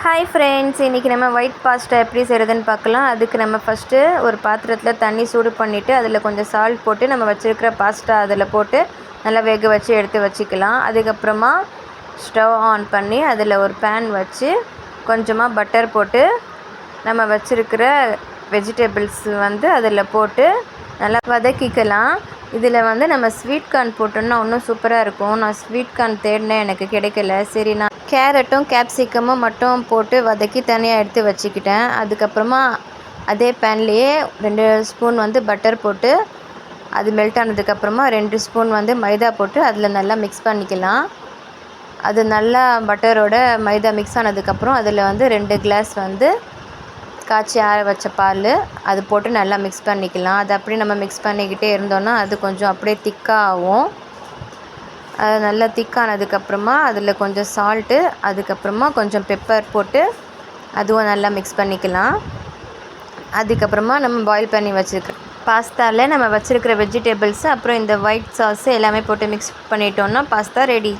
Hi friends, இன்றைக்கி நம்ம white pasta எப்படி செய்கிறதுன்னு பார்க்கலாம். அதுக்கு நம்ம ஃபஸ்ட்டு ஒரு பாத்திரத்தில் தண்ணி சூடு பண்ணிவிட்டு அதில் கொஞ்சம் சால்ட் போட்டு நம்ம வச்சுருக்கிற பாஸ்தா அதில் போட்டு நல்லா வேக வச்சு எடுத்து வச்சுக்கலாம். அதுக்கப்புறமா ஸ்டவ் ஆன் பண்ணி அதில் ஒரு பேன் வச்சு கொஞ்சமாக பட்டர் போட்டு நம்ம வச்சுருக்கிற வெஜிடபிள்ஸ் அதில் போட்டு நல்லா வதக்கிக்கலாம். இதில் நம்ம ஸ்வீட் கார்ன் போட்டோன்னா இன்னும் சூப்பராக இருக்கும். நான் ஸ்வீட் கார்ன் தேடினேன், எனக்கு கிடைக்கல. சரி, நான் கேரட்டும் கேப்சிகமும் மட்டும் போட்டு வதக்கி தனியாக எடுத்து வச்சுக்கிட்டேன். அதுக்கப்புறமா அதே பேன்லேயே 2 ஸ்பூன் பட்டர் போட்டு அது மெல்ட் ஆனதுக்கப்புறமா 2 ஸ்பூன் மைதா போட்டு அதில் நல்லா மிக்ஸ் பண்ணிக்கலாம். அது நல்லா பட்டரோட மைதா மிக்ஸ் ஆனதுக்கப்புறம் அதில் 2 கிளாஸ் காய்ச்சி ஆற வச்ச பால் அது போட்டு நல்லா மிக்ஸ் பண்ணிக்கலாம். அது அப்படியே நம்ம மிக்ஸ் பண்ணிக்கிட்டே இருந்தோன்னா அது கொஞ்சம் அப்படியே திக்காக ஆகும். அது நல்லா திக்கானதுக்கப்புறமா அதில் கொஞ்சம் சால்ட்டு, அதுக்கப்புறமா கொஞ்சம் பெப்பர் போட்டு அதுவும் நல்லா மிக்ஸ் பண்ணிக்கலாம். அதுக்கப்புறமா நம்ம பாயில் பண்ணி வச்சுருக்க பாஸ்தாவில் நம்ம வச்சுருக்கிற வெஜிடபிள்ஸு அப்புறம் இந்த ஒயிட் சாஸு எல்லாமே போட்டு மிக்ஸ் பண்ணிட்டோன்னா பாஸ்தா ரெடி.